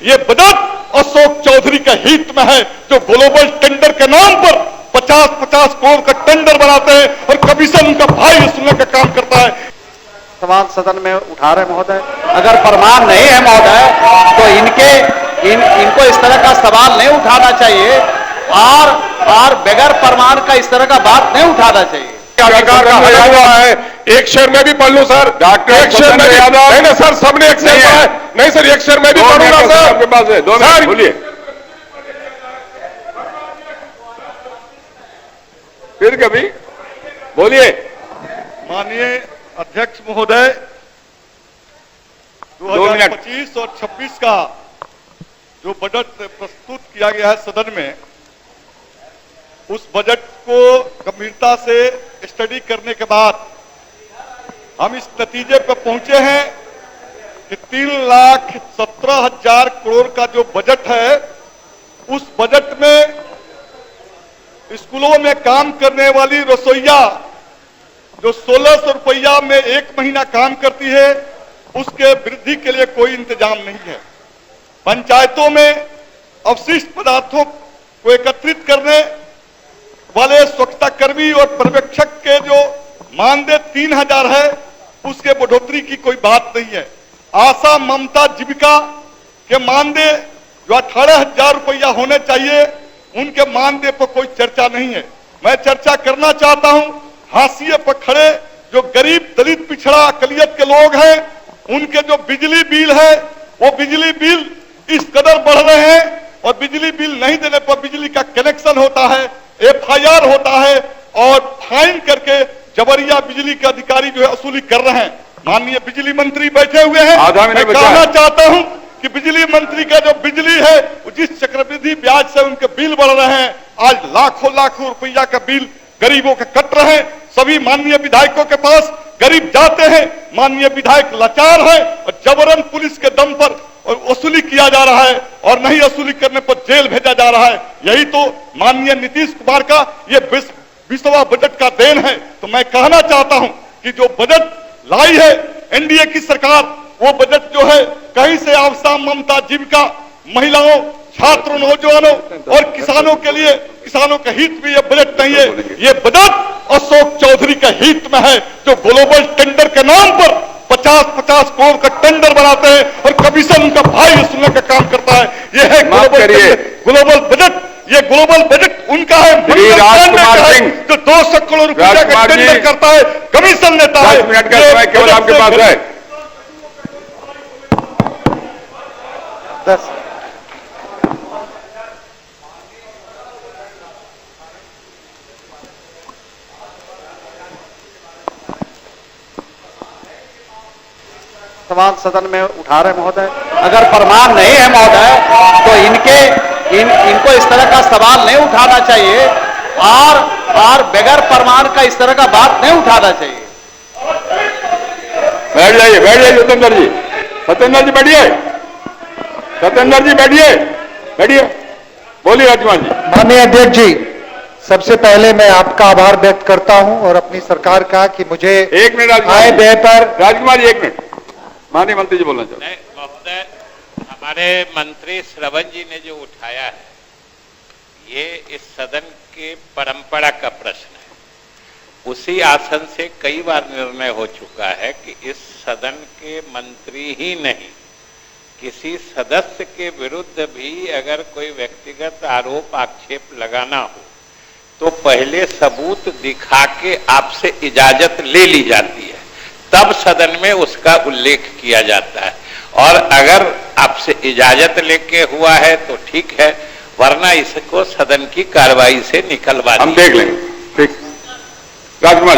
ये बजट अशोक चौधरी के हित में है, जो ग्लोबल टेंडर के नाम पर 50-50 करोड़ का टेंडर बनाते हैं और कमीशन उनका भाई वसूलने का काम करता है। सवाल सदन में उठा रहे महोदय, अगर प्रमाण नहीं है महोदय तो इनको इस तरह का सवाल नहीं उठाना चाहिए और बगैर प्रमाण का इस तरह का बात नहीं उठाना चाहिए। अधिकार का हटा हुआ है। एक शेर में भी पढ़ लूं सर, डॉक्टर एक शेर में भी नहीं ना सर, सबने एक शेर पढ़ा है। नहीं सर, एक शेर में भी पढ़ूंगा सर, आपके पास है 2 मिनट बोलिए, फिर कभी बोलिए। माननीय अध्यक्ष महोदय, 2025 और 26 का जो बजट प्रस्तुत किया गया है सदन में, उस बजट को गंभीरता से स्टडी करने के बाद हम इस नतीजे पर पहुंचे हैं कि 3,17,000 करोड़ का जो बजट है, उस बजट में स्कूलों में काम करने वाली रसोइया जो 1,600 रुपया में 1 महीना काम करती है, उसके वृद्धि के लिए कोई इंतजाम नहीं है। पंचायतों में अवशिष्ट पदार्थों को एकत्रित करने वाले स्वच्छता कर्मी और पर्यवेक्षक के जो मानदेय 3,000 है, उसके बढ़ोतरी की कोई बात नहीं है। आशा ममता जीविका के मानदेय जो 18,000 रुपया होने चाहिए, उनके मानदेय पर कोई चर्चा नहीं है। मैं चर्चा करना चाहता हूं, हाशिए पर खड़े जो गरीब दलित पिछड़ा अकलियत के लोग हैं, उनके जो बिजली बिल है, वो बिजली बिल इस कदर बढ़ रहे हैं और बिजली बिल नहीं देने पर बिजली का कनेक्शन होता है, FIR होता है और फाइन करके जबरिया बिजली के अधिकारी जो है वसूली कर रहे हैं। माननीय बिजली मंत्री बैठे हुए हैं, मैं कहना चाहता हूं कि बिजली मंत्री का जो बिजली है, जिस चक्रवृद्धि ब्याज से उनके बिल बढ़ रहे हैं, आज लाखों लाखों रुपया का बिल गरीबों के कट रहे हैं। सभी माननीय विधायकों के पास गरीब जाते हैं, माननीय विधायक लाचार है और जबरन पुलिस के दम पर वसूली किया जा रहा है और नहीं वसूली करने पर जेल भेजा जा रहा है। यही तो माननीय नीतीश कुमार का ये 20वां बजट का देन है। तो मैं कहना चाहता हूं कि जो बजट लाई है NDA की सरकार, वो बजट जो है कहीं से आशा ममता जीविका, महिलाओं, छात्रों, नौजवानों और किसानों के लिए, किसानों के हित में ये बजट नहीं है। ये बजट अशोक चौधरी के हित में है, जो ग्लोबल टेंडर के नाम पर 50-50 करोड़ का टेंडर बनाते हैं और कमीशन उनका भाई वसूलने का काम करता है। ये है ग्लोबल बजट। ये ग्लोबल बजट उनका है, जो 200 करोड़ रुपया का टेंडर करता है, कमीशन लेता है। 10 मिनट का समय केवल आपके पास है। 10 सवाल सदन में उठा रहे महोदय, अगर प्रमाण नहीं है महोदय तो इनको इस तरह का सवाल नहीं उठाना चाहिए और बगैर प्रमाण का इस तरह का बात नहीं उठाना चाहिए। बैठ जाइए सत्येंद्र जी, बैठिए, सत्येंद्र जी बैठिए, बोलिए राजकुमार जी। माननीय अध्यक्ष जी, सबसे पहले मैं आपका आभार व्यक्त करता हूं और अपनी सरकार का कि मुझे 1 मिनट आय व्यय पर। राजकुमार जी 1 मिनट, माननीय मंत्री जी बोलना चाहते हैं। महोदय, हमारे मंत्री श्रवण जी ने जो उठाया है, ये इस सदन के परंपरा का प्रश्न है। उसी आसन से कई बार निर्णय हो चुका है कि इस सदन के मंत्री ही नहीं, किसी सदस्य के विरुद्ध भी अगर कोई व्यक्तिगत आरोप आक्षेप लगाना हो तो पहले सबूत दिखा के आपसे इजाजत ले ली जाती है, तब सदन में उसका उल्लेख किया जाता है। और अगर आपसे इजाजत लेके हुआ है तो ठीक है, वरना इसको सदन की कार्रवाई से निकलवा हम देख लेंगे। ठीक, राजकुमार जी।